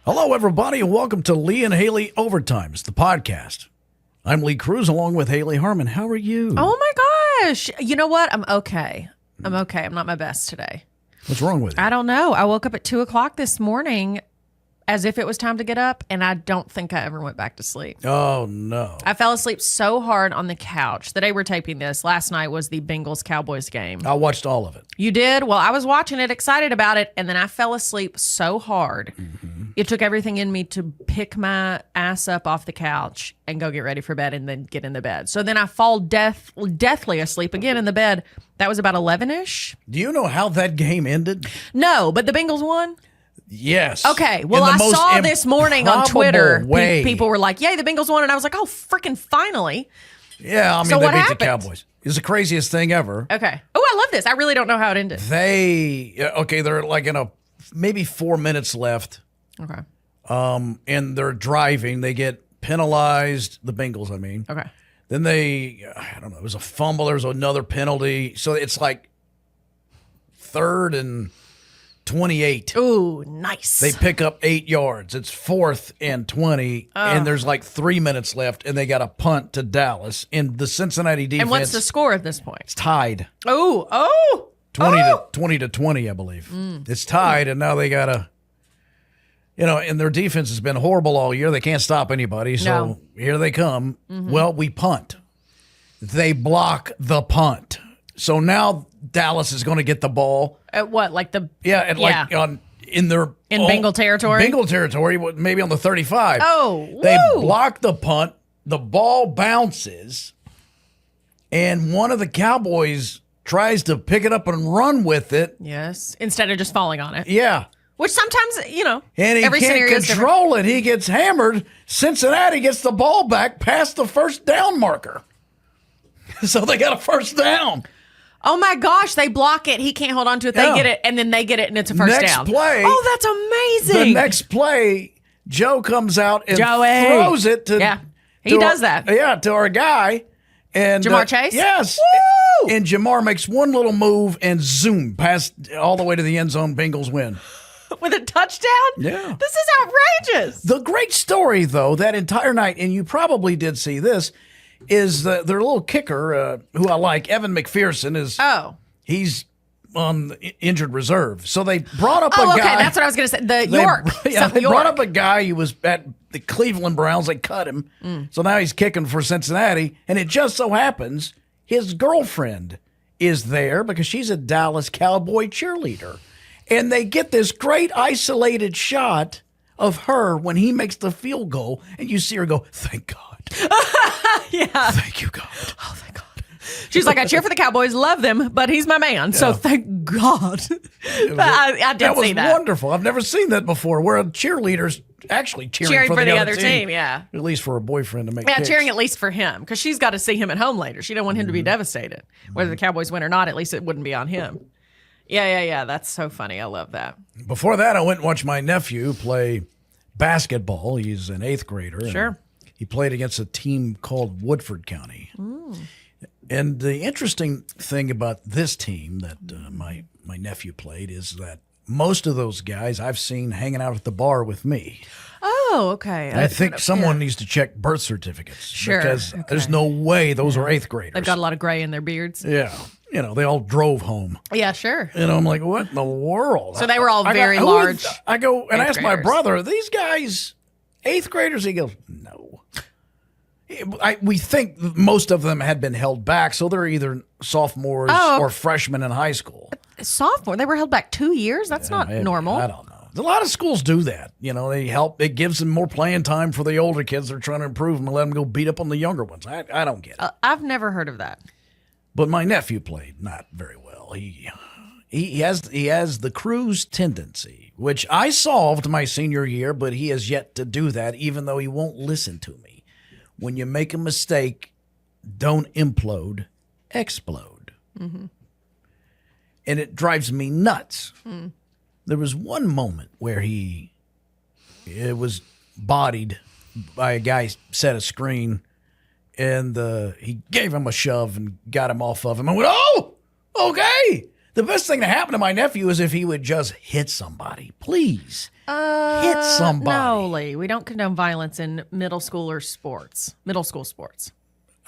Hello, everybody, and welcome to Lee and Hayley Overtimes, the podcast. I'm Lee Cruz, along with Hayley Harmon. How are you? Oh, my gosh. You know what? I'm okay. I'm not my best today. What's wrong with you? I don't know. I woke up at 2 o'clock this morning as if it was time to get up, and I don't think I ever went back to sleep. Oh, no. I fell asleep so hard on the couch. The day we're taping this, last night was the Bengals-Cowboys game. I watched all of it. You did? Well, I was watching it, excited about it, and then I fell asleep so hard. It took everything in me to pick my ass up off the couch and go get ready for bed and then get in the bed. So then I fall deathly asleep again in the bed. That was about 11-ish. Do you know how that game ended? No, but the Bengals won? Yes. Okay. Well, I saw this morning on Twitter, people were like, yay, the Bengals won. And I was like, oh, freaking finally. Yeah, I mean, So they what beat happened? the Cowboys. It was the craziest thing ever. Okay. Oh, I love this. I really don't know how it ended. They're like in maybe 4 minutes left. Okay. And they're driving. They get penalized, the Bengals, I mean. Okay. Then I don't know, it was a fumble. There was another penalty. So it's like 3rd and 28. Ooh, nice. They pick up 8 yards. It's 4th and 20, and there's like 3 minutes left, and they got a punt to Dallas. And the Cincinnati defense. And what's the score at this point? It's tied. Oh. 20 to 20, I believe. It's tied, and now they got to, and their defense has been horrible all year. They can't stop anybody, so here they come. Well, we punt. They block the punt. So now Dallas is going to get the ball. At what? Like the In Bengal territory? Bengal territory, maybe on the 35. Oh, they woo. block the punt. The ball bounces, and one of the Cowboys tries to pick it up and run with it. Yes. Instead of just falling on it. Yeah. Which sometimes, And he every scenario can't is different. control it. He gets hammered. Cincinnati gets the ball back past the first down marker. So they got a first down. Oh my gosh, they block it. He can't hold on to it. They get it, and then they get it, and it's a first down. Next play. Oh, that's amazing. The next play, Joe comes out and Joey. throws it to. Yeah, he does that. Yeah, to our guy. And Jamar Chase? Yes. Woo! And Jamar makes one little move and zoom past all the way to the end zone. Bengals win. With a touchdown? Yeah. This is outrageous. The great story, though, that entire night, and you probably did see this, is their little kicker, who I like, Evan McPherson, is he's on the injured reserve. So they brought up a guy. Okay, that's what I was going to say. York. They brought up a guy who was at the Cleveland Browns. They cut him. So now he's kicking for Cincinnati. And it just so happens his girlfriend is there because she's a Dallas Cowboy cheerleader. And they get this great isolated shot of her when he makes the field goal. And you see her go, thank God. Yeah. Thank you, God. Oh, thank God. She's like, I cheer for the Cowboys, love them, but he's my man. So thank God. I did see that. That was wonderful. I've never seen that before, where a cheerleader's actually cheering for the other team. Yeah. At least for a boyfriend to make kicks. Cheering at least for him, because she's got to see him at home later. She don't want him to be devastated. Whether the Cowboys win or not, at least it wouldn't be on him. Yeah. That's so funny. I love that. Before that, I went and watched my nephew play basketball. He's an 8th grader. Sure. He played against a team called Woodford County. And the interesting thing about this team that my nephew played is that most of those guys I've seen hanging out at the bar with me. Oh, okay. And I think someone needs to check birth certificates. Sure. Because there's no way those are 8th graders. They've got a lot of gray in their beards. Yeah. They all drove home. Yeah, sure. I'm like, what in the world? So they were all very large. I go and ask my graders. brother, are these guys 8th graders? He goes, no. We think most of them had been held back, so they're either sophomores or freshmen in high school. Sophomore? They were held back 2 years? That's not normal. I don't know. A lot of schools do that. They help. It gives them more playing time for the older kids. They're trying to improve them and let them go beat up on the younger ones. I don't get it. I've never heard of that. But my nephew played not very well. He has the Cruz tendency, which I solved my senior year, but he has yet to do that, even though he won't listen to me. When you make a mistake, don't implode, explode. And it drives me nuts. There was one moment where it was bodied by a guy set a screen, and he gave him a shove and got him off of him. I went, oh, okay. The best thing to happen to my nephew is if he would just hit somebody. Please. Hit somebody. No, Lee. We don't condone violence in middle school sports.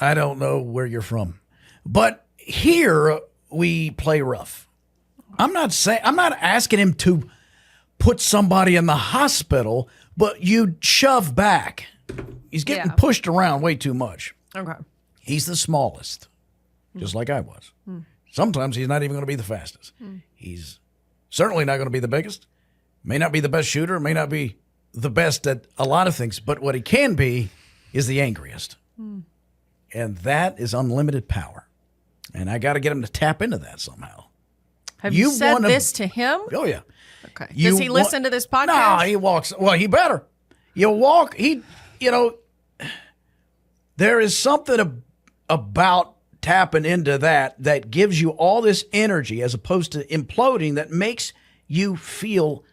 I don't know where you're from. But here we play rough. I'm not asking him to put somebody in the hospital, but you shove back. He's getting pushed around way too much. Okay. He's the smallest, just like I was. Sometimes he's not even going to be the fastest. He's certainly not going to be the biggest. May not be the best shooter, may not be the best at a lot of things, but what he can be is the angriest. And that is unlimited power. And I got to get him to tap into that somehow. Have you said this to him? Oh, yeah. Okay. Does he listen to this podcast? No, he walks. Well, he better. There is something about tapping into that gives you all this energy as opposed to imploding that makes you feel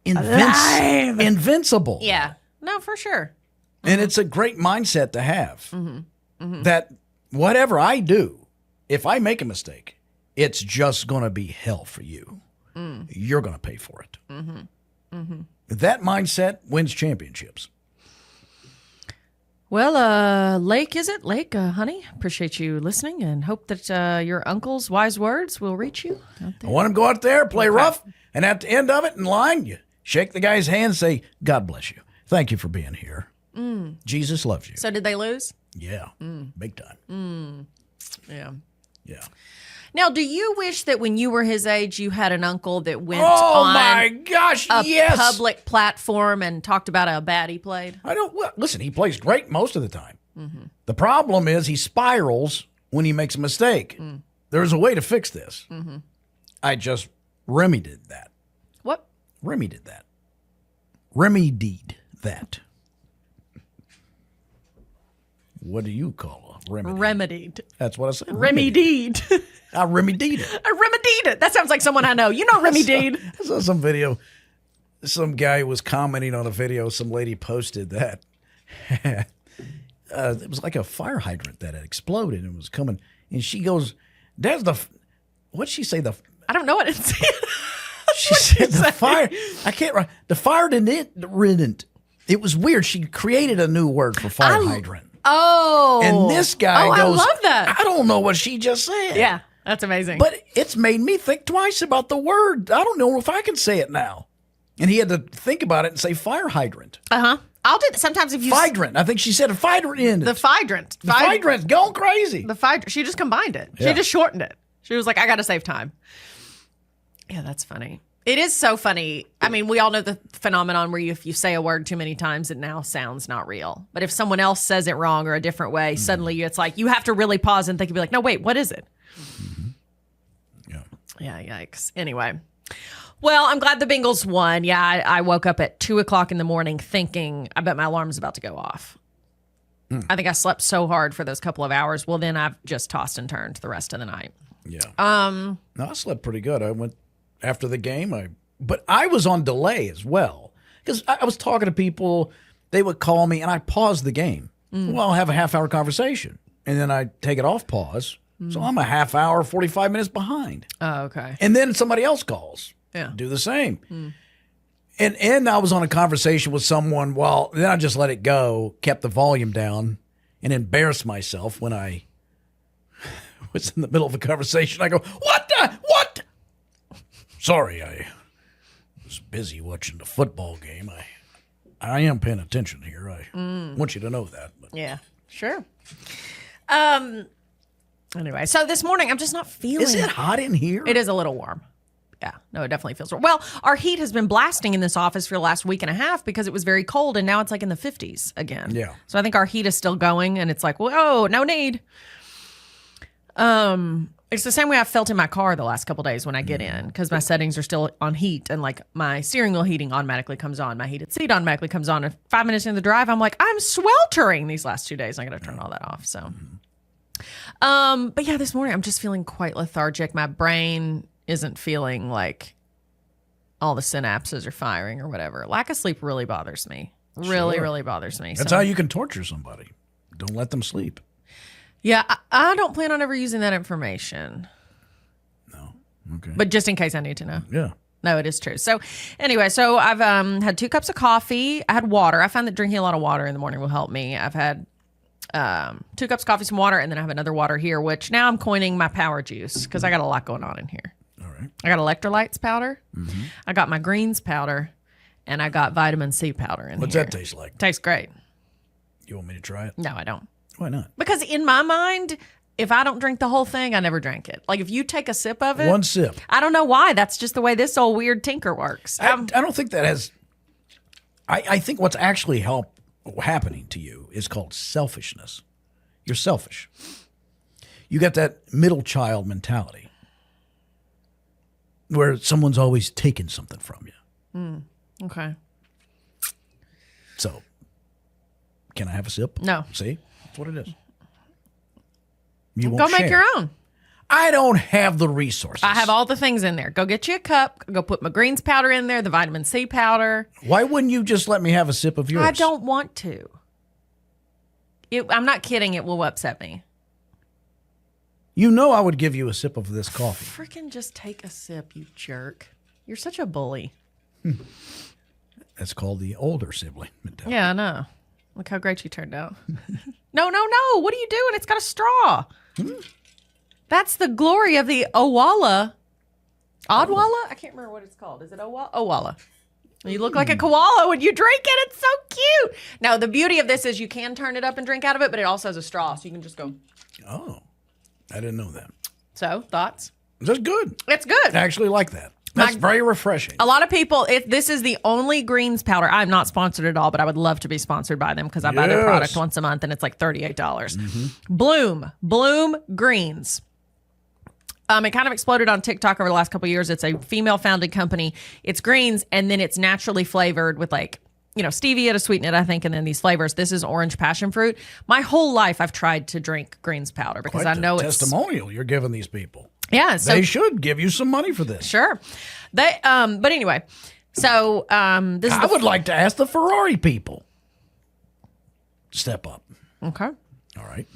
invincible. Yeah. No, for sure. And it's a great mindset to have. That whatever I do, if I make a mistake, it's just going to be hell for you. You're going to pay for it. That mindset wins championships. Well, Lake, is it? Lake, honey, appreciate you listening and hope that your uncle's wise words will reach you out there. I want him to go out there, play rough, and at the end of it in line, you shake the guy's hand and say, God bless you. Thank you for being here. Jesus loves you. So did they lose? Yeah, big time. Yeah. Yeah. Now, do you wish that when you were his age, you had an uncle that went Oh my gosh, a yes. public platform and talked about how bad he played? Listen, he plays great most of the time. The problem is he spirals when he makes a mistake. There's a way to fix this. I just remedied that. What? Remedied that. What do you call a remedy? Remedied. That's what I said. Remedied. I remedied it. I remedied it. That sounds like someone I know. You know remedied. I saw some video. Some guy was commenting on a video. Some lady posted that. It was like a fire hydrant that had exploded and was coming. And she goes, "There's what'd she say? I don't know what it's. She said the fire. I can't. The fire didn't. It was weird. She created a new word for fire hydrant. Oh. And this guy goes, I love that. I don't know what she just said. Yeah, that's amazing. But it's made me think twice about the word. I don't know if I can say it now. And he had to think about it and say fire hydrant. I'll do that sometimes if you. Hydrant. I think she said a hydrant. The hydrant. The hydrant's going crazy. The hydrant. She just combined it. Yeah. She just shortened it. She was like, I got to save time. Yeah, that's funny. It is so funny. I mean, we all know the phenomenon where if you say a word too many times, it now sounds not real. But if someone else says it wrong or a different way, suddenly it's like you have to really pause and think and be like, no, wait, what is it? Yeah. Yeah, yikes. Anyway. Well, I'm glad the Bengals won. Yeah, I woke up at 2 o'clock in the morning thinking, I bet my alarm's about to go off. I think I slept so hard for those couple of hours. Well, then I've just tossed and turned the rest of the night. Yeah. No, I slept pretty good. I went after the game. But I was on delay as well because I was talking to people. They would call me and I paused the game. Well, I'll have a half-hour conversation and then I take it off pause. So I'm a half hour, 45 minutes behind. Oh, okay. And then somebody else calls. Yeah. Do the same. And I was on a conversation with someone. Well, then I just let it go, kept the volume down, and embarrassed myself when I was in the middle of a conversation. I go, what? Sorry, I was busy watching the football game. I am paying attention here. I want you to know that. But. Yeah, sure. Anyway, so this morning I'm just not feeling. Is it hot in here? It is a little warm. Yeah, no, it definitely feels warm. Well, our heat has been blasting in this office for the last week and a half because it was very cold, and now it's like in the 50s again. Yeah. So I think our heat is still going, and it's like, whoa, no need. It's the same way I've felt in my car the last couple days when I get in because my settings are still on heat, and like my steering wheel heating automatically comes on, my heated seat automatically comes on. And 5 minutes into the drive, I'm like, I'm sweltering these last 2 days. I got to turn all that off. So, but yeah, this morning I'm just feeling quite lethargic. My brain isn't feeling like all the synapses are firing or whatever. Lack of sleep really bothers me. Really bothers me. That's how you can torture somebody. Don't let them sleep. Yeah, I don't plan on ever using that information. No. Okay. But just in case I need to know. Yeah. No, it is true. So anyway, so I've had 2 cups of coffee. I had water. I found that drinking a lot of water in the morning will help me. I've had 2 cups of coffee, some water, and then I have another water here, which now I'm coining my power juice because I got a lot going on in here. All right. I got electrolytes powder. I got my greens powder, and I got vitamin C powder in What's here. that taste like? Tastes great. You want me to try it? No, I don't. Why not? Because in my mind, if I don't drink the whole thing, I never drank it. Like if you take a sip of it. One sip. I don't know why. That's just the way this old weird tinker works. I don't think that has. I think what's actually happening to you is called selfishness. You're selfish. You got that middle child mentality where someone's always taking something from you. Okay. So, can I have a sip? No. See? That's what it is. You Go won't make share. your own. I don't have the resources. I have all the things in there. Go get you a cup. Go put my greens powder in there, the vitamin C powder. Why wouldn't you just let me have a sip of yours? I don't want to. I'm not kidding. It will upset me. You know I would give you a sip of this coffee. Freaking just take a sip, you jerk. You're such a bully. That's called the older sibling mentality. Yeah, I know. Look how great you turned out. No. What are you doing? It's got a straw. That's the glory of the Owala. Odwalla? I can't remember what it's called. Is it Owala? You look like a koala when you drink it. It's so cute. Now, the beauty of this is you can turn it up and drink out of it, but it also has a straw, so you can just go. Oh, I didn't know that. So, thoughts? That's good. It's good. I actually like that. That's very refreshing. A lot of people, if this is the only greens powder, I'm not sponsored at all, but I would love to be sponsored by them because I buy their product once a month and it's like $38. Bloom Greens. It kind of exploded on TikTok over the last couple of years. It's a female-founded company. It's greens, and then it's naturally flavored with stevia to sweeten it, I think, and then these flavors. This is orange passion fruit. My whole life, I've tried to drink greens powder because Quite I know the it's testimonial you're giving these people. Yeah, so They should give you some money for this. sure. But anyway, so this is I would like to ask the Ferrari people. Step up. okay. All right.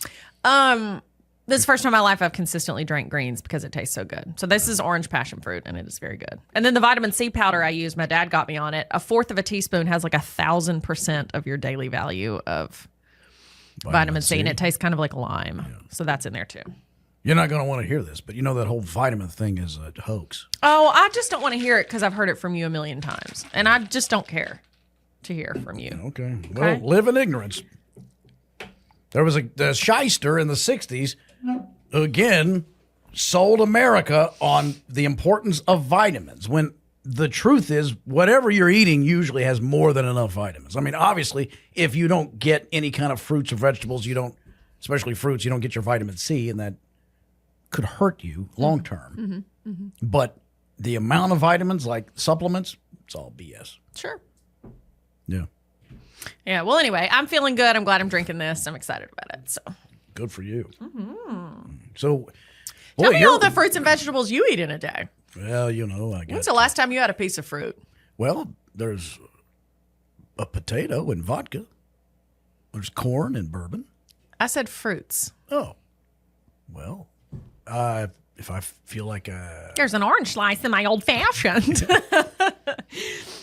This is the first time in my life I've consistently drank greens because it tastes so good. So this is orange passion fruit, and it is very good. And then the vitamin C powder I use, my dad got me on it. 1/4 of a teaspoon has like 1,000% of your daily value of vitamin C, and it tastes kind of like lime. Yeah. So that's in there too. You're not going to want to hear this, but you know that whole vitamin thing is a hoax. Oh, I just don't want to hear it because I've heard it from you a million times, and I just don't care to hear from you. Okay. Well, live in ignorance. There was a shyster in the 60s who, again, sold America on the importance of vitamins when the truth is whatever you're eating usually has more than enough vitamins. I mean, obviously, if you don't get any kind of fruits or vegetables, especially fruits, you don't get your vitamin C, and that could hurt you long term. But the amount of vitamins, like supplements, it's all BS. Sure. Yeah. Yeah. Well, anyway, I'm feeling good. I'm glad I'm drinking this. I'm excited about it. So Good for you. So, tell me all the fruits and vegetables you eat in a day. Well, I guess. When's the last time you had a piece of fruit? Well, there's a potato and vodka. There's corn and bourbon. I said fruits. Oh, well, if I feel like There's an orange slice in my old fashioned.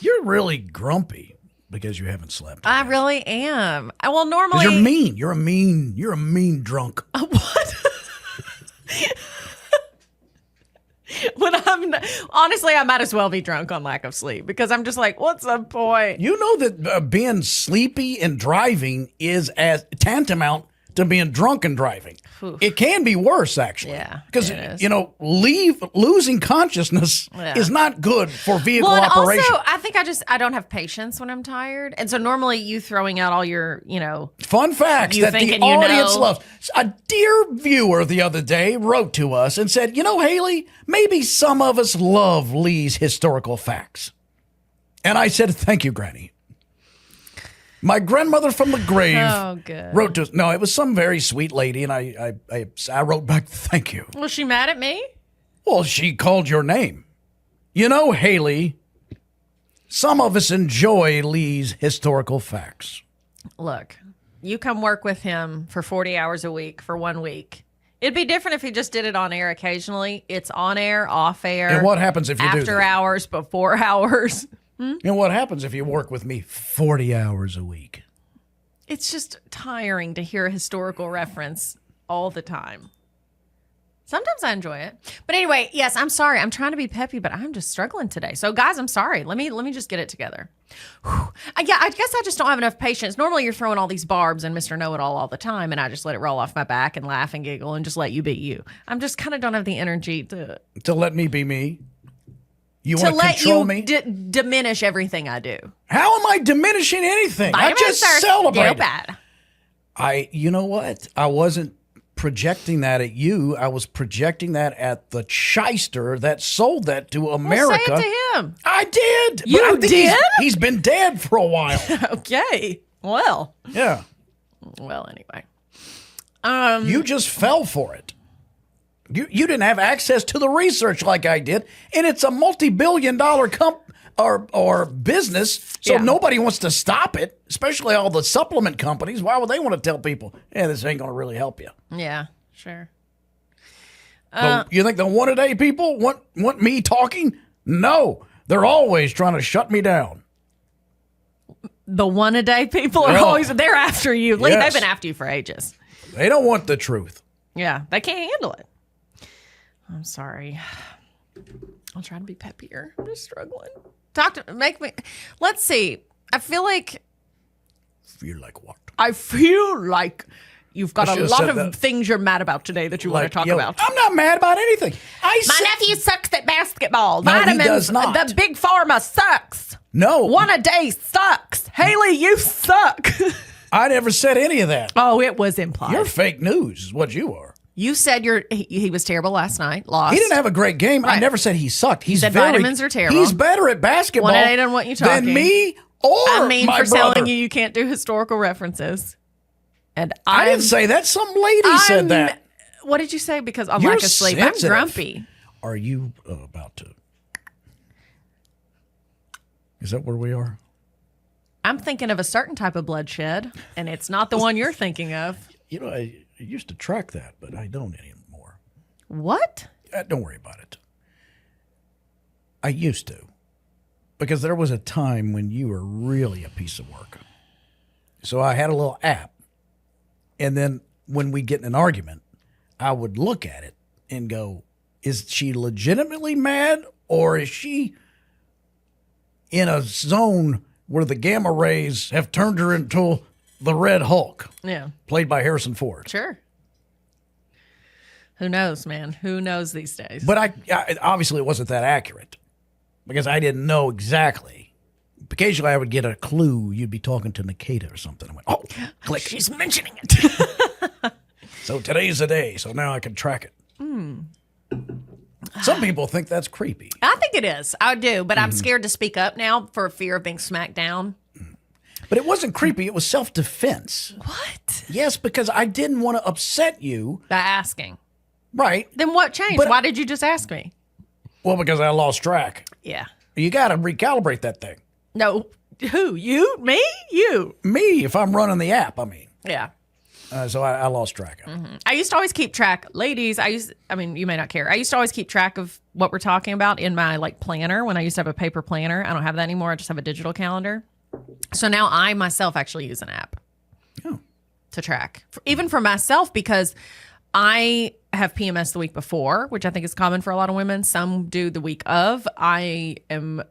you're really grumpy because you haven't slept. I really am. Well, normally You're mean. You're a mean drunk. What? Honestly, I might as well be drunk on lack of sleep because I'm just like, what's the point? You know that being sleepy and driving is as tantamount to being drunk and driving. Oof. It can be worse, actually. Yeah, Because, it is. losing consciousness is not good for vehicle Well, and operation. also, I think I don't have patience when I'm tired. And so normally you throwing out all your, Fun facts You that the thinking you audience know. loves. A dear viewer the other day wrote to us and said, Haley, maybe some of us love Lee's historical facts. And I said, thank you, Granny. My grandmother from the grave wrote to us. No, it was some very sweet lady, and I wrote back, thank you. Was she mad at me? Well, she called your name. Haley, some of us enjoy Lee's historical facts. Look, you come work with him for 40 hours a week for 1 week, It'd be different if he just did it on air occasionally. It's on air, off air. And what happens if you do after that? hours, before hours? And what happens if you work with me 40 hours a week? It's just tiring to hear a historical reference all the time. Sometimes I enjoy it. But anyway, yes, I'm sorry. I'm trying to be peppy, but I'm just struggling today. So guys, I'm sorry. Let me just get it together. Yeah, I guess I just don't have enough patience. Normally you're throwing all these barbs and Mr. Know-It-All all the time, and I just let it roll off my back and laugh and giggle and just let you be you. I'm just kind of don't have the energy to let me be me? You to want to let control you me? diminish everything I do. How am I diminishing anything? I just celebrated. You know what? I wasn't projecting that at you. I was projecting that at the shyster that sold that to America. Well, say it to him. I did. You but I think did? He's been dead for a while. Okay. Well. Yeah. Well, anyway. You just fell for it. You didn't have access to the research like I did, and it's a multi-billion-dollar or business, so nobody wants to stop it, especially all the supplement companies. Why would they want to tell people, "Yeah, this ain't going to really help you"? Yeah, sure. You think the one-a-day people want me talking? No, they're always trying to shut me down. The one-a-day people are they're after you. Lee, Yes. they've been after you for ages. They don't want the truth. Yeah, they can't handle it. I'm sorry. I'll try to be peppier. I'm just struggling. Let's see. I feel like What? I feel like you've got I a should've lot said of that. things you're mad about today that you want to talk about. I'm not mad about anything. My nephew sucks at basketball. No, he Vitamins. does not. The big pharma sucks. No. One a day sucks. Hayley, you suck. I never said any of that. Oh, it was implied. You're fake news is what you are. You said he was terrible last night. Lost. He didn't have a great game. Right. I never said he sucked. He's said very, vitamins are terrible. He's better at basketball One day didn't want you talking. than me or I mean, my for brother. telling you can't do historical references. And I didn't say that. Some lady said that. What did you say? Because I'm You're lack of sleep. sensitive. I'm grumpy. Are you about to? Is that where we are? I'm thinking of a certain type of bloodshed, and it's not the one you're thinking of. You know, I used to track that, but I don't anymore. What? Don't worry about it. I used to. Because there was a time when you were really a piece of work. So I had a little app. And then when we'd get in an argument, I would look at it and go, is she legitimately mad, or is she in a zone where the gamma rays have turned her into the Red Hulk? Yeah. Played by Harrison Ford. Sure. Who knows, man? Who knows these days? But I obviously it wasn't that accurate because I didn't know exactly. Occasionally I would get a clue. You'd be talking to Nikita or something. I went, oh, click. She's mentioning it. So today's the day. So now I can track it. Some people think that's creepy. I think it is. I do, but I'm scared to speak up now for fear of being smacked down. But it wasn't creepy. It was self-defense. What? Yes, because I didn't want to upset you. By asking. Right. Then what changed? But- Why did you just ask me? Well, because I lost track. Yeah. You got to recalibrate that thing. No. Who? You? Me? You? Me, if I'm running the app, I mean. Yeah. So I lost track of it. I used to always keep track, ladies. I mean, you may not care. I used to always keep track of what we're talking about in my planner when I used to have a paper planner. I don't have that anymore. I just have a digital calendar. So now I myself actually use an app to track, even for myself, because I have PMS the week before, which I think is common for a lot of women. Some do the week of. I am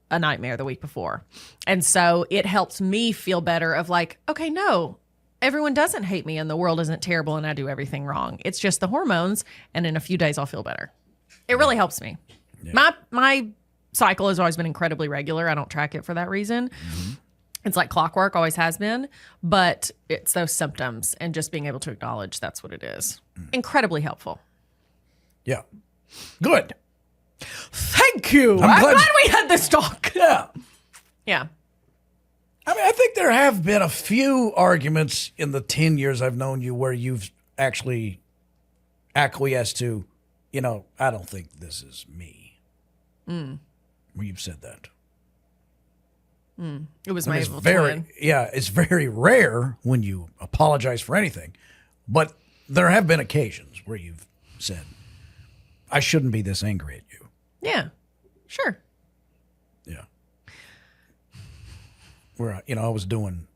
a nightmare the week before. And so it helps me feel better of okay, no, everyone doesn't hate me and the world isn't terrible and I do everything wrong. It's just the hormones. And in a few days, I'll feel better. It really helps me. Yeah. My cycle has always been incredibly regular. I don't track it for that reason. It's like clockwork, always has been, but it's those symptoms and just being able to acknowledge that's what it is. Incredibly helpful. Yeah. Good. Thank you. I'm glad we had this talk. Yeah. Yeah. I mean, I think there have been a few arguments in the 10 years I've known you where you've actually acquiesced to, I don't think this is me. Where you've said that. It was my evil very, twin. yeah, it's very rare when you apologize for anything, but there have been occasions where you've said, I shouldn't be this angry at you. Yeah, sure. Yeah. Where, I was doing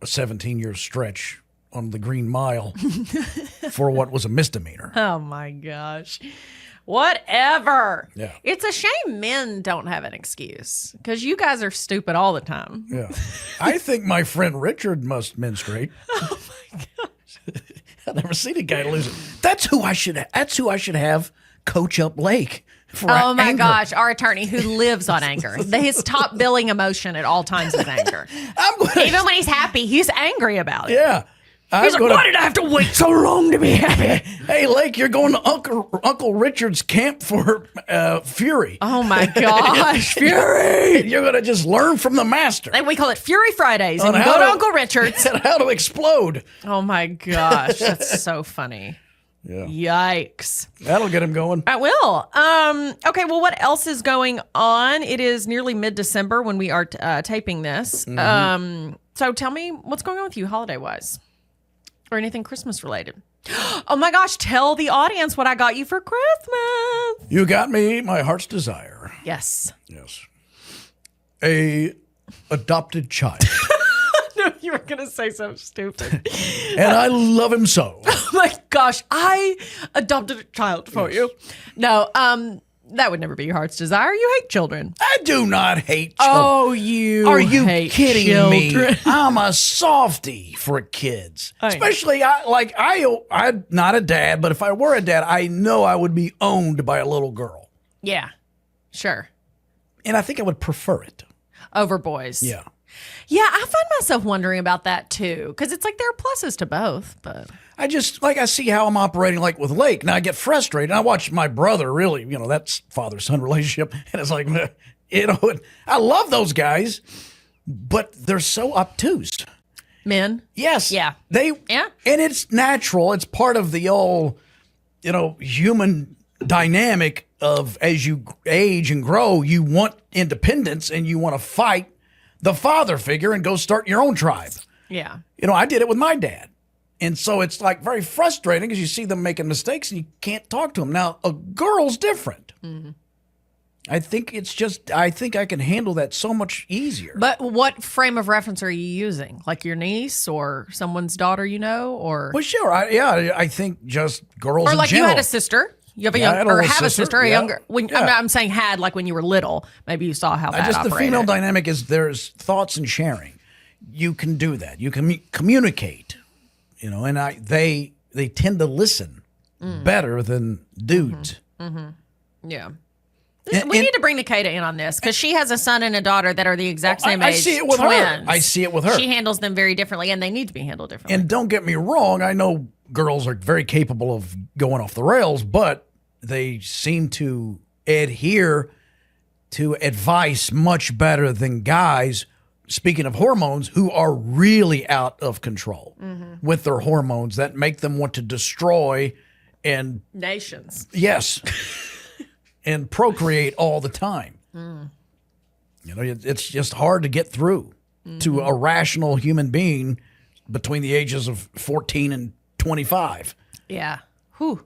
a 17-year stretch on the Green Mile for what was a misdemeanor. Oh, my gosh. Whatever. Yeah. It's a shame men don't have an excuse because you guys are stupid all the time. Yeah. I think my friend Richard must menstruate. Oh, my gosh. I've never seen a guy lose it. That's who I should have coach up Lake. For Oh my anger. gosh, our attorney who lives on anger. His top billing emotion at all times is anger. Even when he's happy, he's angry about it. Yeah. He's like, why did I have to wait so long to be happy? Hey, Lake, you're going to Uncle Richard's camp for Fury. Oh my gosh, Fury. You're going to just learn from the master. And we call it Fury Fridays. And On you go how to to- Uncle Richard's. And how to explode. Oh my gosh, that's so funny. Yeah. Yikes. That'll get him going. I will. Okay, well, what else is going on? It is nearly mid-December when we are taping this. So tell me what's going on with you holiday-wise or anything Christmas-related. Oh, my gosh. Tell the audience what I got you for Christmas. You got me my heart's desire. Yes. Yes. A adopted child. No, you were going to say something stupid. And I love him so. Oh, my gosh. I adopted a child for you. No, that would never be your heart's desire. You hate children. I do not hate children. Oh, you Are you hate kidding children. me? I'm a softie for kids. Especially, I'm not a dad, but if I were a dad, I know I would be owned by a little girl. Yeah, sure. And I think I would prefer it. Over boys. Yeah. Yeah, I find myself wondering about that too, because it's like there are pluses to both, but I just, I see how I'm operating like with Lake. Now I get frustrated. I watch my brother really, that's father-son relationship. And it's like, I love those guys, but they're so obtuse. men. Yes. Yeah. And it's natural. It's part of the old, human dynamic of as you age and grow, you want independence and you want to fight the father figure and go start your own tribe. Yeah. I did it with my dad. And so it's like very frustrating because you see them making mistakes and you can't talk to them. Now, a girl's different. Mm-hmm. I think I can handle that so much easier. But what frame of reference are you using? Like your niece or someone's daughter, or? Well, sure. I think just girls or in like general. you had a sister. You have a Yeah, I had young, a or little have a sister, sister, a yeah. younger. Yeah. I'm saying had, like when you were little. Maybe you saw how that just the operated. female dynamic is there's thoughts and sharing. You can do that. You can communicate. And they tend to listen better than dudes. Mm-hmm. Yeah. We need to bring Nikita in on this because she has a son and a daughter that are the exact same age. I see it with twins. her. I see it with her. She handles them very differently, and they need to be handled differently. And don't get me wrong, I know girls are very capable of going off the rails, but they seem to adhere to advice much better than guys, speaking of hormones, who are really out of control with their hormones that make them want to destroy and nations. Yes. And procreate all the time. It's just hard to get through to a rational human being between the ages of 14 and 25. Yeah. Whew.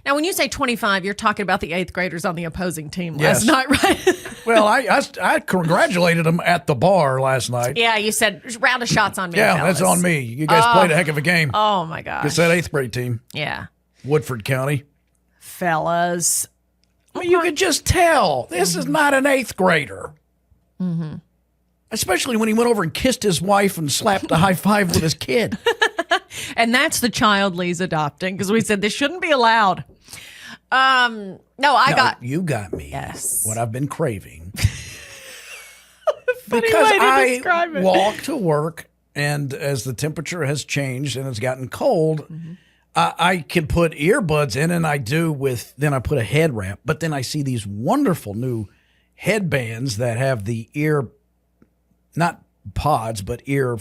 Now, when you say 25, you're talking about the 8th graders on the opposing team Yes. last night, right? Well, I congratulated them at the bar last night. Yeah, you said round of shots on me. Yeah, fellas. that's on me. You guys played a heck of a game. Oh, my gosh. It's that 8th grade team, Yeah. Woodford County. Fellas. Well, you could just tell this is not an 8th grader. Especially when he went over and kissed his wife and slapped a high five with his kid. And that's the child Lee's adopting because we said this shouldn't be allowed. You got me. Yes. What I've been craving. Funny Because way to I describe it. walk to work, and as the temperature has changed and it's gotten cold, I can put earbuds in, and then I put a head wrap. But then I see these wonderful new headbands that have the ear, not pods, but ear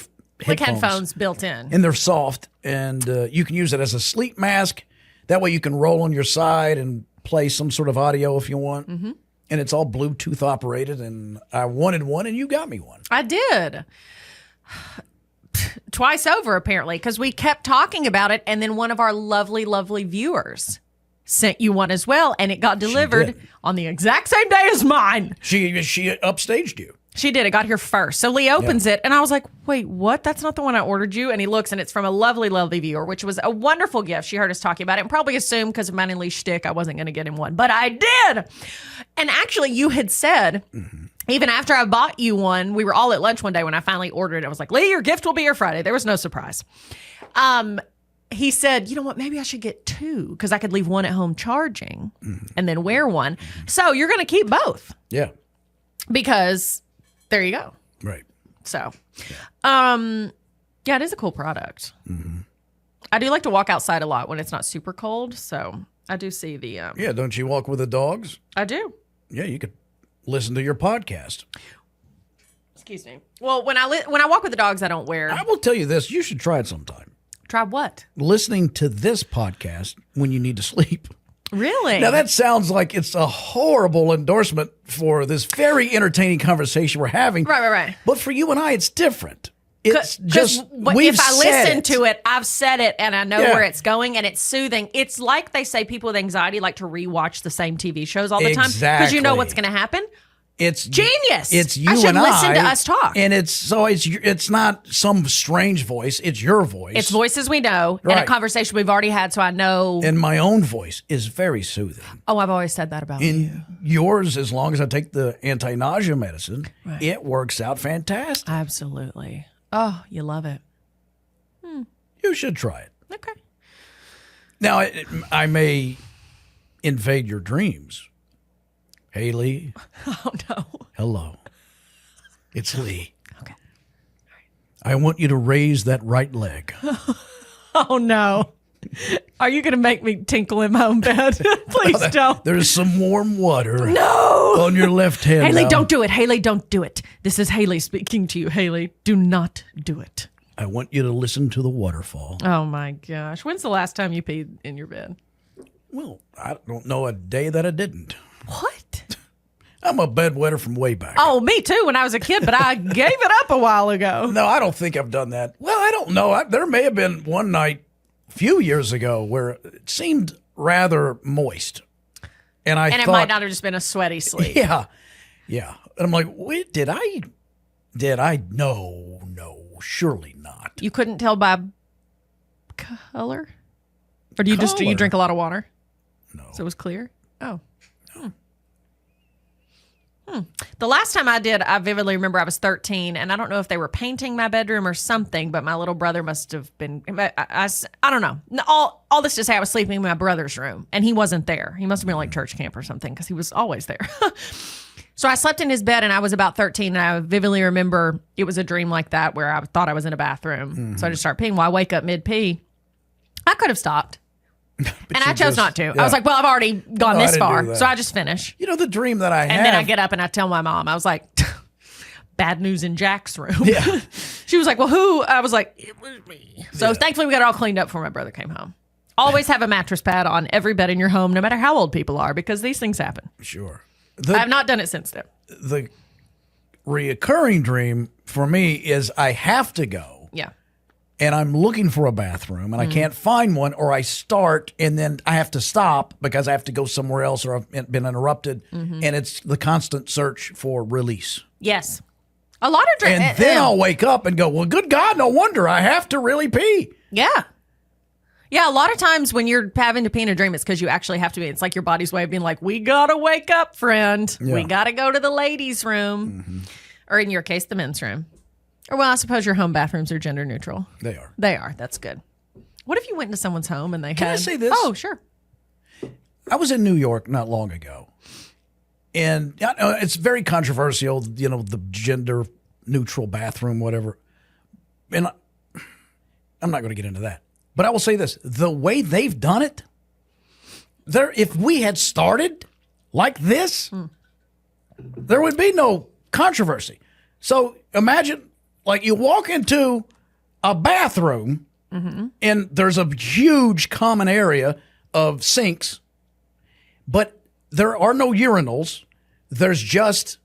Like headphones built in. and they're soft, and you can use it as a sleep mask. That way you can roll on your side and play some sort of audio if you want. And it's all Bluetooth operated, and I wanted one, and you got me one. I did. twice over, apparently, because we kept talking about it. And then one of our lovely, lovely viewers sent you one as well. And it got delivered on the exact same day as mine. She upstaged you. She did. It got here first. So Lee opens it, and I was like, wait, what? That's not the one I ordered you. And he looks, and it's from a lovely, lovely viewer, which was a wonderful gift. She heard us talking about it and probably assumed because of mine and Lee's shtick, I wasn't going to get him one. But I did. And actually, you had said, even after I bought you one, we were all at lunch one day when I finally ordered it. I was like, Lee, your gift will be here Friday. There was no surprise. He said, you know what, maybe I should get two because I could leave one at home charging and then wear one. So you're going to keep both. Yeah. Because there you go. Right. So, yeah, it is a cool product. I do like to walk outside a lot when it's not super cold. So I do see the... Yeah, don't you walk with the dogs? I do. Yeah, you could listen to your podcast. Excuse me. Well, when I walk with the dogs, I don't wear... I will tell you this. You should try it sometime. Try what? Listening to this podcast when you need to sleep. Really? Now, that sounds like it's a horrible endorsement for this very entertaining conversation we're having. Right. But for you and I, it's different. It's just, if I listen to it, I've said it and I know where it's going and it's soothing. It's like they say people with anxiety like to rewatch the same TV shows all the time because you know what's going to happen. It's genius. It's you I should and listen to us talk. And it's not some strange voice. It's your voice. It's voices we know and a conversation we've already had, so I know. And my own voice is very soothing. Oh, I've always said that about you. Yours, as long as I take the anti-nausea medicine, it works out fantastic. Absolutely. Oh, you love it. You should try it. Okay. Now, I may invade your dreams. Hayley. Oh, no. Hello. It's Lee. Okay. I want you to raise that right leg. Oh, no. Are you going to make me tinkle in my own bed? Please don't. There's some warm water on your left hand. Hayley, now. don't do it. Hayley, don't do it. This is Hayley speaking to you. Hayley, do not do it. I want you to listen to the waterfall. Oh, my gosh. When's the last time you peed in your bed? Well, I don't know a day that I didn't. What? I'm a bedwetter from way back. Oh, me too when I was a kid, but I gave it up a while ago. No, I don't think I've done that. Well, I don't know. There may have been one night a few years ago where it seemed rather moist. And I thought, it might not have just been a sweaty sleep. Yeah. And I'm like, wait, did I? No, surely not. You couldn't tell by color? Or do you drink a lot of water? No. So it was clear? Oh. The last time I did, I vividly remember I was 13, and I don't know if they were painting my bedroom or something, but my little brother must have been, I don't know. All this to say, I was sleeping in my brother's room, and he wasn't there. He must have been like church camp or something, because he was always there. So I slept in his bed, and I was about 13, and I vividly remember it was a dream like that where I thought I was in a bathroom. So I just started peeing. Well, I wake up mid-pee. I could have stopped. And I chose not to. Yeah. I was like, well, I've already gone this far, so I just finish. You know, the dream that I had. And then I get up and I tell my mom, I was like, bad news in Jack's room. Yeah. She was like, well, who? I was like, it was me. So thankfully we got it all cleaned up before my brother came home. Always have a mattress pad on every bed in your home, no matter how old people are, because these things happen. Sure. I have not done it since then. The reoccurring dream for me is I have to go. Yeah. And I'm looking for a bathroom and I can't find one, or I start and then I have to stop because I have to go somewhere else or I've been interrupted. And it's the constant search for release. Yes. A lot of dreams. And then I'll wake up and go, well, good God, no wonder I have to really pee. Yeah. Yeah, a lot of times when you're having to pee in a dream, it's because you actually have to be. It's like your body's way of being like, we got to wake up, friend. Yeah. We got to go to the ladies' room. Or in your case, the men's room. Or, well, I suppose your home bathrooms are gender neutral. They are. They are. That's good. What if you went into someone's home and they had... Can I say this? Oh, sure. I was in New York not long ago. And it's very controversial, the gender neutral bathroom, whatever. And I'm not going to get into that. But I will say this. The way they've done it, if we had started like this, there would be no controversy. So imagine... like you walk into a bathroom and there's a huge common area of sinks, but there are no urinals. There's just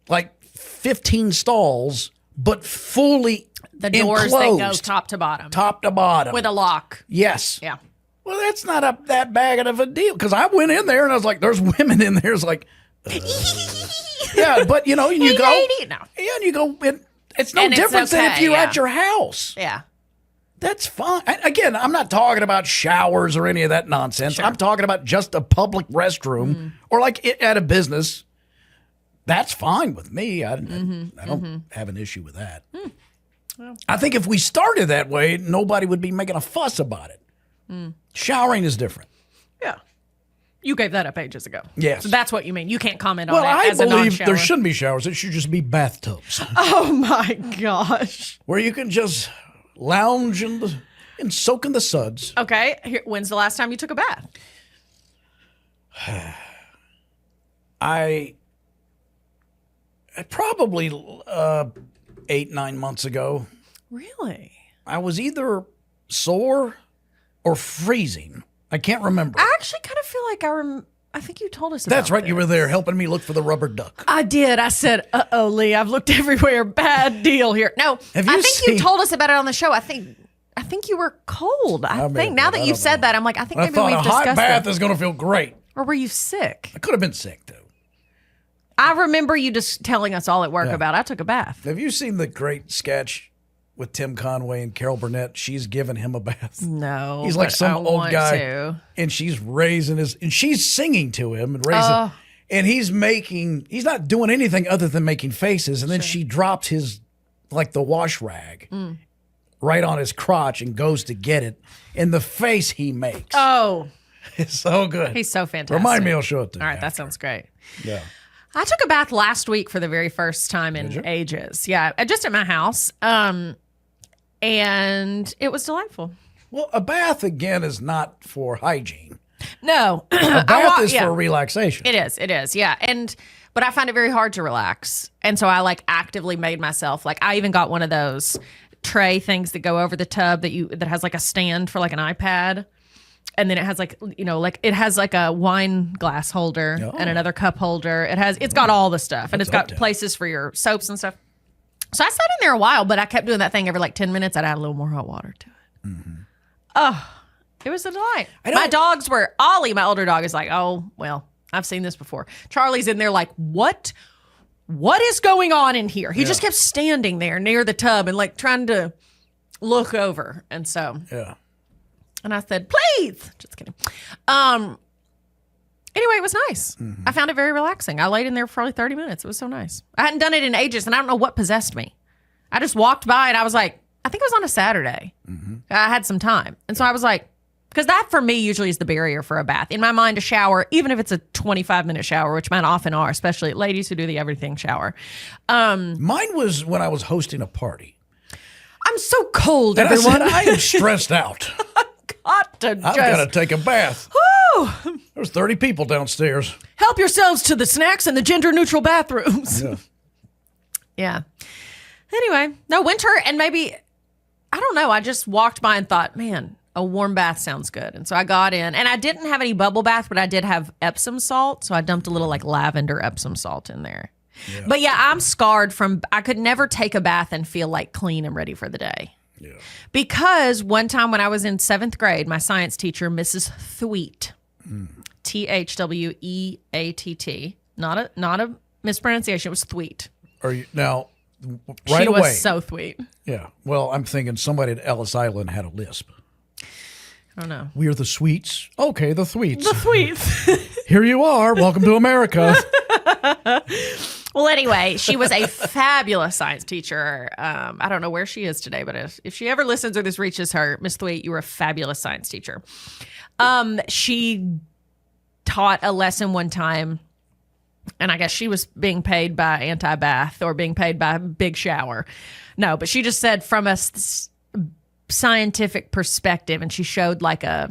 like 15 stalls but fully The doors enclosed, that go top to bottom. top to bottom. With a lock. Yes. Yeah. Well, that's not that bad of a deal because I went in there and I was like, "There's women in there." It's like, yeah, but you go, No. yeah, and you go. It's no And it's different than if okay, you're yeah. at your house. Yeah. That's fine. Again, I'm not talking about showers or any of that nonsense. Sure. I'm talking about just a public restroom or like at a business. That's fine with me. I don't have an issue with that. Well. I think if we started that way, nobody would be making a fuss about it. Showering is different. Yeah. You gave that up ages ago. Yes. So that's what you mean. You can't comment Well, on it I as a believe non-shower. there shouldn't be showers. It should just be bathtubs Oh, my gosh. where you can just lounge and soak in the suds. Okay. When's the last time you took a bath? I probably 8-9 months ago. Really? I was either sore or freezing. I can't remember. I actually kind of feel like I think you told us about That's right. You were this. there helping me look for the rubber duck. I did. I said, uh-oh, Lee, I've looked everywhere. Bad deal here. No, Have you I think seen- you told us about it on the show. I think you were cold. I may think have now been. that I you've don't said know. that, I'm like, I think I maybe thought we've a hot discussed bath it. is going to feel great. Or were you sick? I could have been sick, too. I remember you just telling us all at work about I took a bath. Have you seen the great sketch with Tim Conway and Carol Burnett? She's giving him a bath. No. He's like but some I old want guy, to. and she's raising and she's singing to him and raising, Oh. and he's not doing anything other than making faces, and then she drops his, like the wash rag, right on his crotch and goes to get it, and the face he makes Oh, is so good. he's so fantastic. Remind me, I'll show it to you. All right, that after. sounds great. Yeah. I took a bath last week for the very first time in ages. Yeah, just at my house. And it was delightful. Well, a bath again is not for hygiene. No, A bath is for relaxation. It is, yeah. But I find it very hard to relax. And so I like actively made myself, like I even got one of those tray things that go over the tub that has like a stand for like an iPad. And then it has like, it has like a wine glass holder and another cup holder. It's got all the stuff, and it's got places for your soaps and stuff. So I sat in there a while, but I kept doing that thing every like 10 minutes. I'd add a little more hot water to it. Oh, it was a delight. My dogs were, Ollie, my older dog, is like, oh, well, I've seen this before. Charlie's in there like, what is going on in here? He just kept standing there near the tub and like trying to look over. And so, and I said, please, just kidding. Anyway, it was nice. I found it very relaxing. I laid in there for probably 30 minutes. It was so nice. I hadn't done it in ages, and I don't know what possessed me. I just walked by, and I was like, I think it was on a Saturday. I had some time. And so I was like, because that for me usually is the barrier for a bath. In my mind, a shower, even if it's a 25-minute shower, which mine often are, especially ladies who do the everything shower. Mine was when I was hosting a party. I'm so cold, And everyone. I said, I am stressed out. I've I've got to take a bath. There's 30 people downstairs. Help yourselves to the snacks and the gender-neutral bathrooms. Yeah. Yeah. Anyway, no, winter, and maybe, I don't know, I just walked by and thought, man, a warm bath sounds good. And so I got in, and I didn't have any bubble bath, but I did have Epsom salt. So I dumped a little like lavender Epsom salt in there. Yeah. But yeah, I'm scarred from, I could never take a bath and feel like clean and ready for the day. Yeah. Because one time when I was in 7th grade, my science teacher, Mrs. Thweet, Thweatt, not a mispronunciation, it was Thweet. Are you now right she away? was so sweet. Yeah. Well, I'm thinking somebody at Ellis Island had a lisp. I don't know. We're the Sweets. Okay, the Thweets. The Thweets. Here you are. Welcome to America. Well, anyway, she was a fabulous science teacher. I don't know where she is today, but if she ever listens or this reaches her, Miss Thweet, you were a fabulous science teacher. She taught a lesson one time, and I guess she was being paid by anti-bath or being paid by big shower. No, but she just said from a scientific perspective, and she showed like a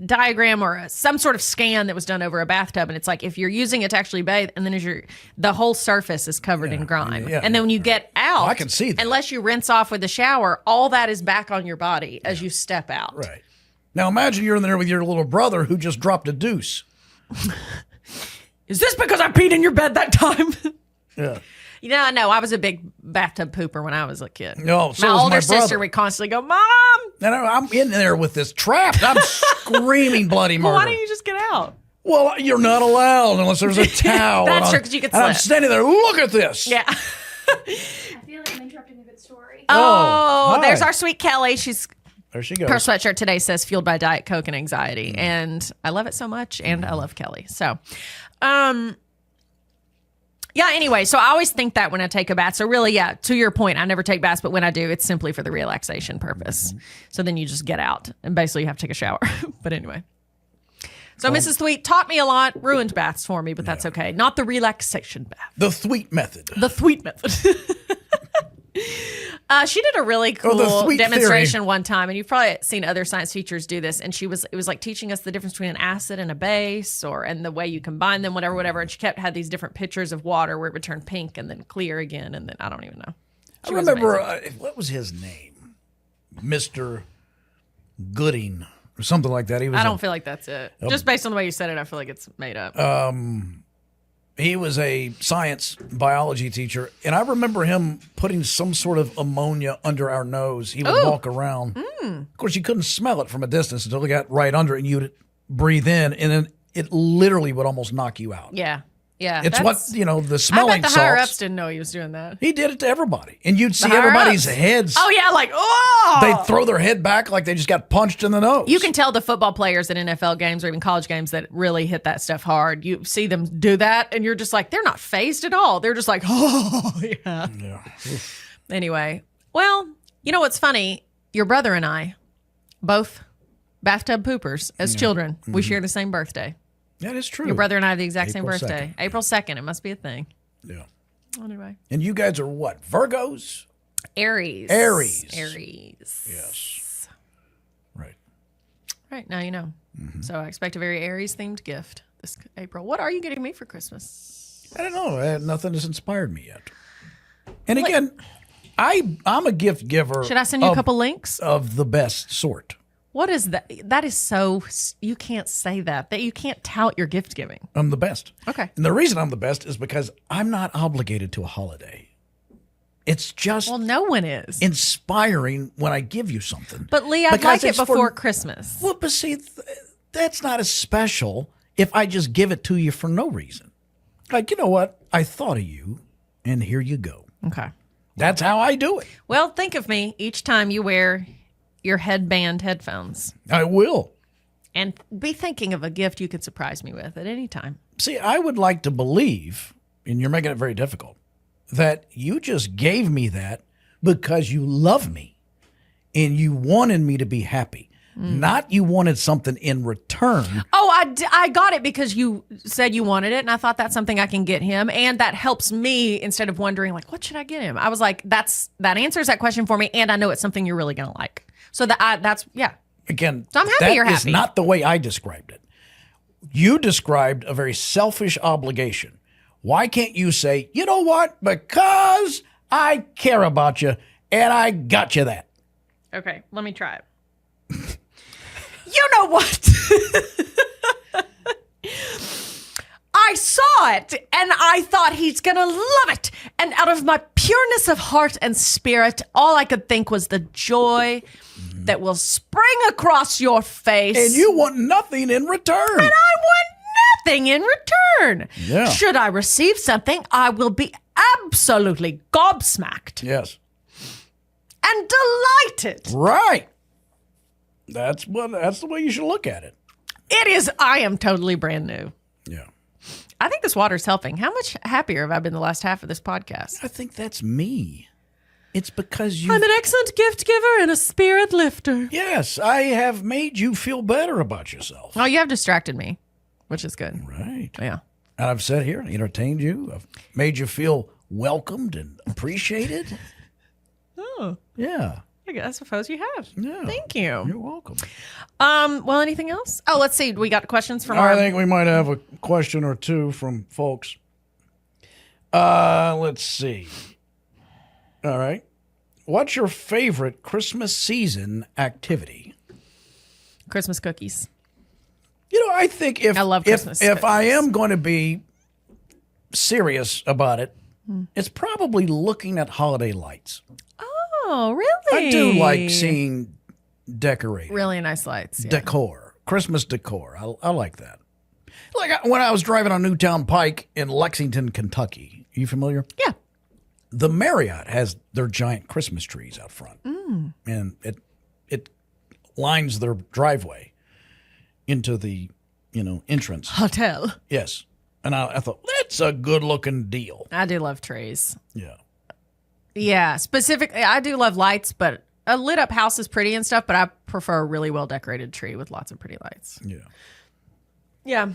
diagram or some sort of scan that was done over a bathtub, and it's like if you're using it to actually bathe, and then the whole surface is covered in grime, and then when you get out, I can see that. Unless you rinse off with the shower, all that is back on your body as you step out. Right. Now imagine you're in there with your little brother who just dropped a deuce. Is this because I peed in your bed that time? Yeah. No, I was a big bathtub pooper when I was a kid. No, so my was older my sister brother. would constantly go, Mom! And I'm in there with this trapped. I'm screaming bloody murder. Well, why don't you just get out? Well, you're not allowed unless there's a towel. That's true, 'cause you could And I'm slip. standing there, look at this. Yeah. I feel like I'm interrupting a good story. Oh, hi. there's our sweet Kelly. There she goes. Her sweatshirt today says fueled by Diet Coke and anxiety. And I love it so much. And I love Kelly. So, yeah, anyway, so I always think that when I take a bath. So really, yeah, to your point, I never take baths, but when I do, it's simply for the relaxation purpose. So then you just get out and basically you have to take a shower. But anyway. So Mrs. Thweet taught me a lot, ruined baths for me, but that's okay. Not the relaxation bath. The Thweet method. The Thweet method. She did a really cool Thweet demonstration theory. one time, and you've probably seen other science teachers do this. And it was like teaching us the difference between an acid and a base, and the way you combine them, whatever. And she had these different pictures of water where it would turn pink and then clear again, and then I don't even know. I remember, what was his name? Mr. Gooding or something like that. He was I don't feel like that's it. Just based on the way you said it, I feel like it's made up. He was a science biology teacher, and I remember him putting some sort of ammonia under our nose. He would walk around. Of course, you couldn't smell it from a distance until it got right under it, and you'd breathe in, and then it literally would almost knock you out. Yeah. Yeah. It's the I smelling bet the higher ups salts. didn't know he was doing that. He did it to everybody, and you'd see higher everybody's ups. heads. Oh, yeah, like, oh! They'd throw their head back like they just got punched in the nose. You can tell the football players at NFL games or even college games that really hit that stuff hard. You see them do that, and you're just like, they're not phased at all. They're just like, oh, yeah. Anyway, well, you know what's funny? Your brother and I, both bathtub poopers as children, we share the same birthday. That is true. Your brother and I have the exact same April birthday. 2nd. April 2nd. It must be a thing. Yeah. Anyway. And you guys are what? Virgos? Aries. Aries. Yes. Right. Right, now you know. So I expect a very Aries-themed gift this April. What are you getting me for Christmas? I don't know. Nothing has inspired me yet. And again, I'm a gift giver. Should I send you a couple links? Of the best sort. What is that? That is so, you can't say that you can't tout your gift giving. I'm the best. Okay. And the reason I'm the best is because I'm not obligated to a holiday. It's just Well, no one is. inspiring when I give you something. But Lee, I'd Because like it it's for- before Christmas. Well, but see, that's not as special if I just give it to you for no reason. Like, you know what? I thought of you, and here you go. Okay. That's how I do it. Well, think of me each time you wear your headband headphones. I will. And be thinking of a gift you could surprise me with at any time. See, I would like to believe, and you're making it very difficult, that you just gave me that because you love me and you wanted me to be happy. Not you wanted something in return. Oh, I got it because you said you wanted it, and I thought that's something I can get him, and that helps me instead of wondering, like, what should I get him? I was like, that answers that question for me, and I know it's something you're really going to like. So that's. Again, So I'm happy that you're is happy. not the way I described it. You described a very selfish obligation. Why can't you say, you know what? Because I care about you, and I got you that. Okay, let me try it. You know what? I saw it and I thought he's going to love it. And out of my pureness of heart and spirit, all I could think was the joy that will spring across your face. And you want nothing in return. And I want nothing in return. Yeah. Should I receive something, I will be absolutely gobsmacked Yes. and delighted. Right. That's the way you should look at it. I am totally brand new. Yeah. I think this water's helping. How much happier have I been the last half of this podcast? I think that's me. It's because you. I'm an excellent gift giver and a spirit lifter. Yes, I have made you feel better about yourself. Oh, you have distracted me, which is good. Right. Yeah. And I've sat here, entertained you. I've made you feel welcomed and appreciated. Oh, Yeah. I suppose you have. Yeah. Thank you. You're welcome. Well, anything else? Oh, let's see. We got questions from I think we might have a question or two from folks. Let's see. All right. What's your favorite Christmas season activity? Christmas cookies. You know, I think I love Christmas if I cookies. am going to be serious about it, it's probably looking at holiday lights. Oh, really? I do like seeing decorating. Really nice lights. Yeah. Decor, Christmas decor. I like that. Like when I was driving on Newtown Pike in Lexington, Kentucky. Are you familiar? Yeah. The Marriott has their giant Christmas trees out front, and it lines their driveway into the entrance. Hotel. Yes, and I thought that's a good looking deal. I do love trees. Yeah. Yeah, specifically, I do love lights, but a lit up house is pretty and stuff, but I prefer a really well decorated tree with lots of pretty lights. Yeah. Yeah.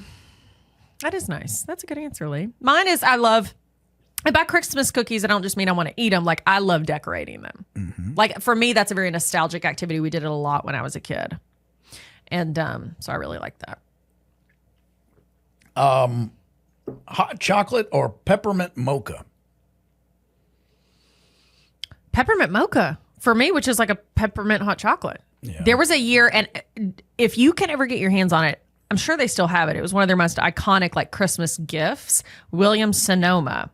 That is nice. That's a good answer, Lee. Mine is I buy Christmas cookies. I don't just mean I want to eat them. Like, I love decorating them. Mm-hmm. Like, for me, that's a very nostalgic activity. We did it a lot when I was a kid. And so I really like that. Hot chocolate or peppermint mocha? Peppermint mocha for me, which is like a peppermint hot chocolate. Yeah. There was a year, and if you can ever get your hands on it, I'm sure they still have it. It was one of their most iconic like Christmas gifts. Williams Sonoma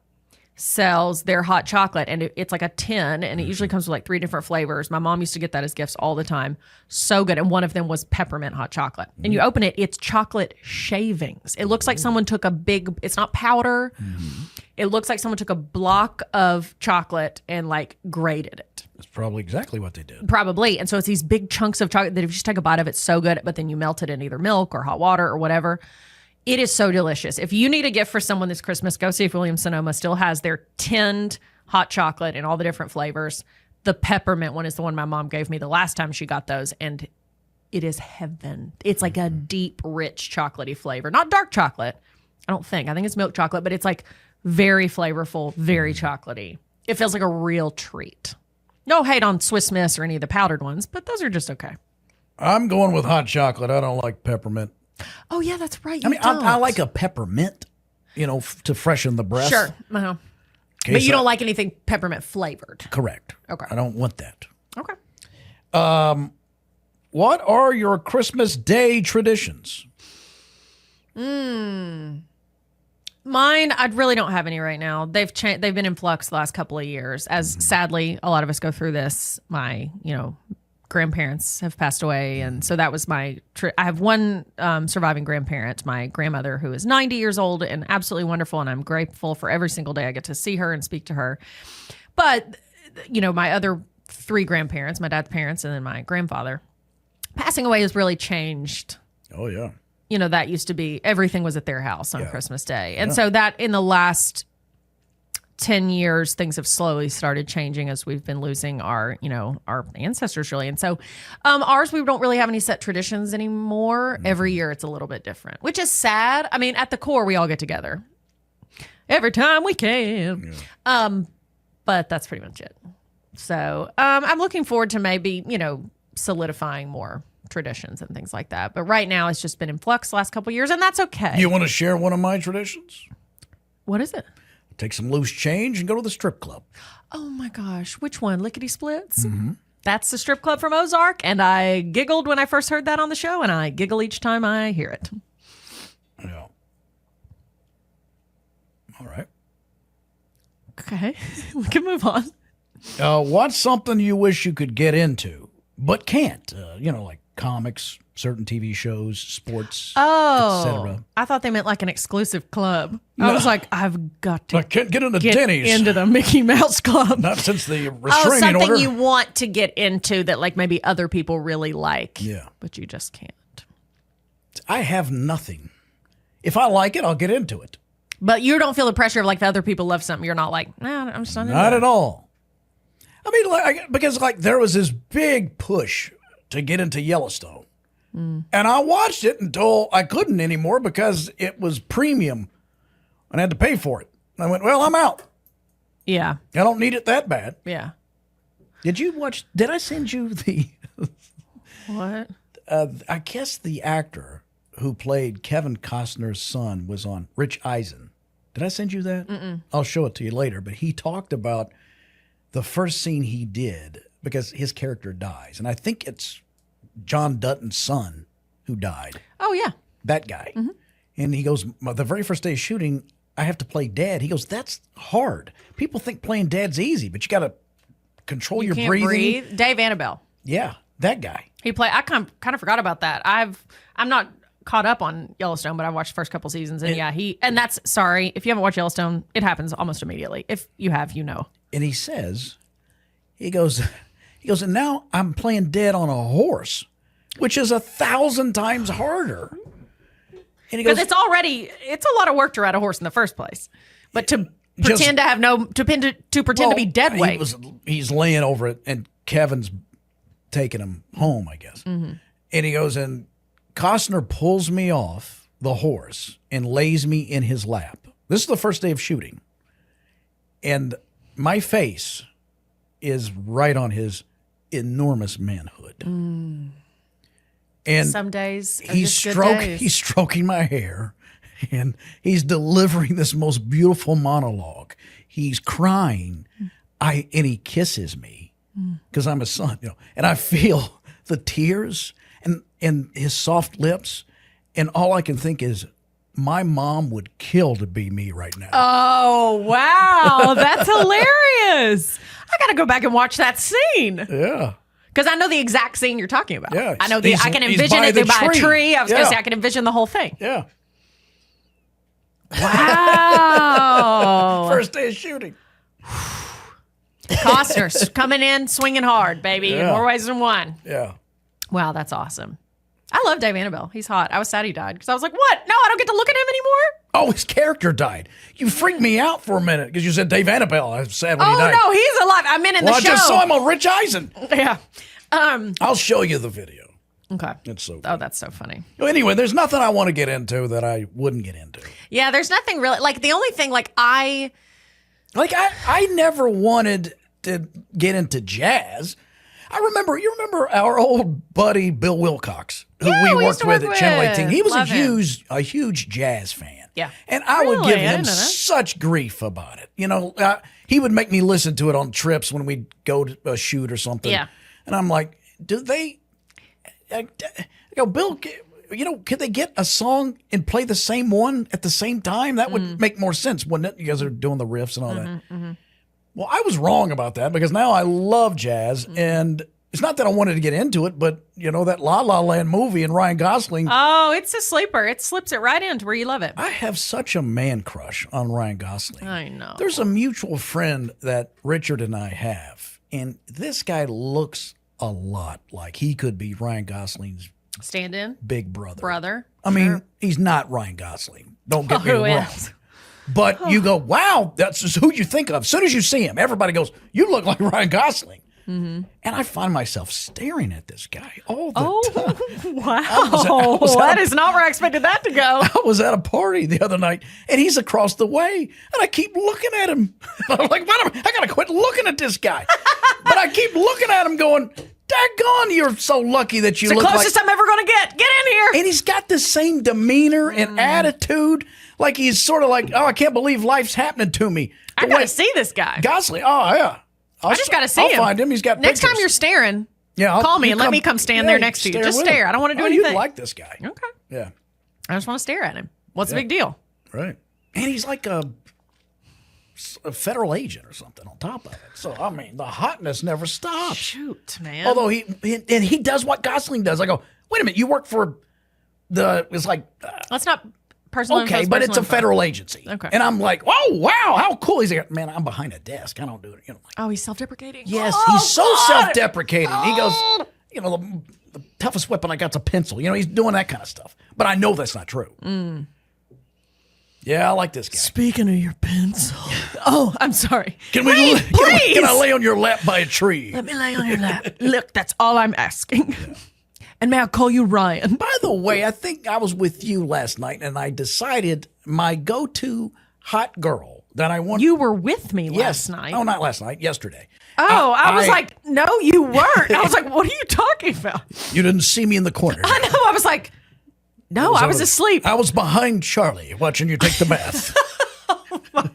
sells their hot chocolate, and it's like a tin, and it usually comes with like 3 different flavors. My mom used to get that as gifts all the time. So good. And one of them was peppermint hot chocolate. And you open it, it's chocolate shavings. It looks like someone took it's not powder. It looks like someone took a block of chocolate and like grated it. That's probably exactly what they did. Probably. And so it's these big chunks of chocolate that if you just take a bite of it, it's so good, but then you melt it in either milk or hot water or whatever. It is so delicious. If you need a gift for someone this Christmas, go see if Williams Sonoma still has their tinned hot chocolate in all the different flavors. The peppermint one is the one my mom gave me the last time she got those, and it is heaven. It's like a deep, rich, chocolatey flavor. Not dark chocolate, I don't think. I think it's milk chocolate, but it's like very flavorful, very chocolatey. It feels like a real treat. No hate on Swiss Miss or any of the powdered ones, but those are just okay. I'm going with hot chocolate. I don't like peppermint. Oh, yeah, that's right. I mean, I like a peppermint, to freshen the breath. Sure. Uh-huh. Okay, But you don't like anything peppermint flavored. Correct. Okay. I don't want that. Okay. What are your Christmas Day traditions? Mine, I really don't have any right now. They've been in flux the last couple of years, as sadly a lot of us go through this. My, grandparents have passed away, and so that was I have one surviving grandparent, my grandmother, who is 90 years old and absolutely wonderful, and I'm grateful for every single day I get to see her and speak to her. But my other 3 grandparents, my dad's parents, and then my grandfather, passing away has really changed. Oh, yeah. That used to be everything was at their house on Christmas Day. And so that in the last 10 years, things have slowly started changing as we've been losing our ancestors, really. And so ours, we don't really have any set traditions anymore. Every year it's a little bit different, which is sad. I mean, at the core, we all get together every time we can. Yeah. But that's pretty much it. So I'm looking forward to maybe, solidifying more traditions and things like that. But right now, it's just been in flux the last couple of years, and that's okay. You want to share one of my traditions? What is it? Take some loose change and go to the strip club. Oh my gosh. Which one? Lickety Splits? Mm-hmm. That's the strip club from Ozark. And I giggled when I first heard that on the show, and I giggle each time I hear it. Yeah. All right. Okay. We can move on. What's something you wish you could get into, but can't? Like comics, certain TV shows, sports, etc. I thought they meant like an exclusive club. No. I was like, I've got to I can't get into Denny's. Into the Mickey Mouse Club. Not since the restraining something order. you want to get into that like maybe other people really like. Yeah. But you just can't. I have nothing. If I like it, I'll get into it. But you don't feel the pressure of like the other people love something. You're not like, no, I'm just not into Not it. at all. I mean, because there was this big push to get into Yellowstone. And I watched it until I couldn't anymore because it was premium and I had to pay for it. And I went, well, I'm out. Yeah. I don't need it that bad. Yeah. Did I send you the... What? I guess the actor who played Kevin Costner's son was on Rich Eisen. Did I send you that? Mm-mm. I'll show it to you later. But he talked about the first scene he did because his character dies. And I think it's John Dutton's son who died. Oh, yeah. That guy. Mm-hmm. And he goes, the very first day of shooting, I have to play dad. He goes, that's hard. People think playing dad's easy, but you got to control your Can't breathing. breathe. Dave Annabelle. Yeah, that guy. He played. I kind of forgot about that. I'm not caught up on Yellowstone, but I've watched the first couple seasons, and that's sorry if you haven't watched Yellowstone, it happens almost immediately. If you have, you know. And he says, he goes, and now I'm playing dead on a horse, which is 1,000 times harder. And he goes, Because it's a lot of work to ride a horse in the first place, but to pretend to have to be dead weight. He's laying over it, and Kevin's taking him home, I guess. Mm-hmm. And he goes, and Costner pulls me off the horse and lays me in his lap. This is the first day of shooting. And my face is right on his enormous manhood. Mm. And some days are he's stroking my hair, and he's delivering this most beautiful monologue. He's crying. And he kisses me because I'm his son, and I feel the tears and his soft lips, and all I can think is, my mom would kill to be me right now. Oh, wow. That's hilarious. I got to go back and watch that scene. Yeah. Because I know the exact scene you're talking about. Yeah. I know I can envision it by a tree. I was going to say, I can envision the whole thing. Yeah. Wow. First day of shooting. Costner's coming in, swinging hard, baby, in more ways than one. Yeah. Wow, that's awesome. I love Dave Annabelle. He's hot. I was sad he died because I was like, what? No, I don't get to look at him anymore? Oh, his character died. You freaked me out for a minute because you said Dave Annabelle. I was sad when he died. Oh, no, he's alive. I meant in the show. I just saw him on Rich Eisen. Yeah. I'll show you the video. Okay. It's so good. Oh, that's so funny. Anyway, there's nothing I want to get into that I wouldn't get into. Yeah, there's nothing really. Like, the only thing, I never wanted to get into jazz. You remember our old buddy Bill Wilcox, who we worked with at Channel 18. He was a huge jazz fan. Yeah. And I would give him such grief about it. He would make me listen to it on trips when we'd go to a shoot or something. Yeah. And I'm like, I go, Bill, could they get a song and play the same one at the same time? That would make more sense, wouldn't it? You guys are doing the riffs and all that. Mm-hmm. Well, I was wrong about that because now I love jazz, and it's not that I wanted to get into it, but that La La Land movie and Ryan Gosling. Oh, it's a sleeper. It slips it right into where you love it. I have such a man crush on Ryan Gosling. I know. There's a mutual friend that Richard and I have, and this guy looks a lot like he could be Ryan Gosling's stand-in big brother. I mean, he's not Ryan Gosling. Don't get me wrong. Is? But you go, wow, that's just who you think of. As soon as you see him, everybody goes, you look like Ryan Gosling. Mm-hmm. And I find myself staring at this guy all the time. Wow. That is not where I expected that to go. I was at a party the other night, and he's across the way, and I keep looking at him. I'm like, I got to quit looking at this guy. But I keep looking at him going, daggone, you're so lucky that you look like... It's the closest I'm ever going to get. Get in here. And he's got the same demeanor and attitude. Like he's sort of like, oh, I can't believe life's happening to me. I got to see this guy. Gosling, oh, yeah. I just got to see him. I'll find him. He's got Next pictures. time you're staring, call me and let me come stand there next to you. Just stare. I don't want to do anything. You like this guy. Okay. Yeah. I just want to stare at him. What's the big deal? Right. And he's like a federal agent or something on top of it. So, I mean, the hotness never stops. Shoot, man. Although he does what Gosling does. I go, wait a minute, you work for it's like... Let's not... Personal okay, but it's a federal agency. Okay. And I'm like, oh, wow, how cool. He's like, man, I'm behind a desk. I don't do it. Oh, he's self-deprecating? Yes, he's so self-deprecating. He goes, the toughest weapon I got's a pencil. He's doing that kind of stuff. But I know that's not true. Mm. Yeah, I like this guy. Speaking of your pencil. Oh, I'm sorry. Can I lay on your lap by a tree? Let me lay on your lap. Look, that's all I'm asking. Yeah. And may I call you Ryan? By the way, I think I was with you last night, and I decided my go-to hot girl that I want. You were with me last night. Oh, not last night. Yesterday. Oh, I was like, no, you weren't. I was like, what are you talking about? You didn't see me in the corner. I know. I was like, no, I was asleep. I was behind Charlie watching you take the bath. Oh, my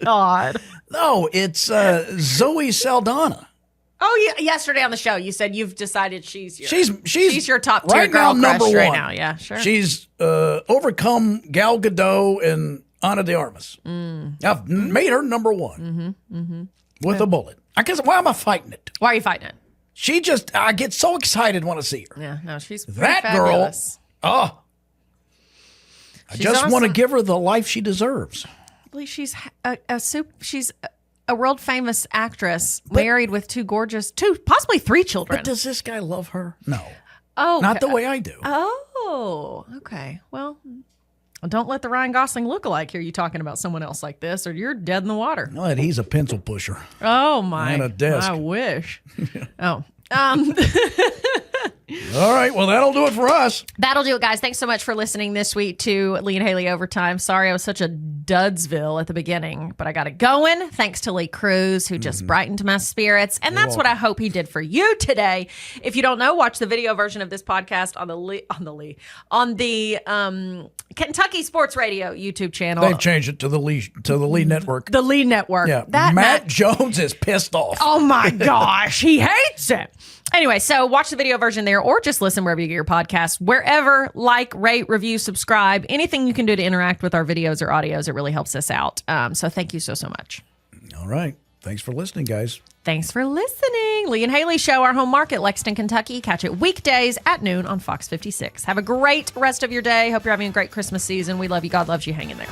God. No, it's Zoe Saldana. Oh, yeah. Yesterday on the show, you said you've decided she's your top tier right girl now, crush number right one. now. Yeah, sure. She's overcome Gal Gadot and Ana de Armas. I've made her number one with a bullet. I guess, why am I fighting it? Why are you fighting it? I get so excited when I see her. Yeah, no, she's That fabulous. girl, I She's just want to awesome. give her the life she deserves. I believe she's she's a world famous actress, married with possibly three children. But does this guy love her? No. Oh, Not the way I do. Oh, okay. Well, don't let the Ryan Gosling look-alike hear you talking about someone else like this, or you're dead in the water. Well, he's a pencil pusher. Oh my! And a desk. I wish. Oh. All right, well, that'll do it for us. That'll do it, guys. Thanks so much for listening this week to Lee and Hayley Overtime. Sorry I was such a dudsville at the beginning, but I got it going. Thanks to Lee Cruz, who just brightened my spirits. And that's what I hope he did for you today. If you don't know, watch the video version of this podcast on the Kentucky Sports Radio YouTube channel. They've changed it to the Lee Network. The Lee Network. Yeah, That Matt Jones is pissed off. Oh my gosh, he hates it. Anyway, so watch the video version there or just listen wherever you get your podcasts. Wherever, like, rate, review, subscribe. Anything you can do to interact with our videos or audios, it really helps us out. So thank you so much. All right. Thanks for listening, guys. Thanks for listening. Lee and Hayley Show, our home market, Lexington, Kentucky. Catch it weekdays at noon on Fox 56. Have a great rest of your day. Hope you're having a great Christmas season. We love you. God loves you. Hang in there.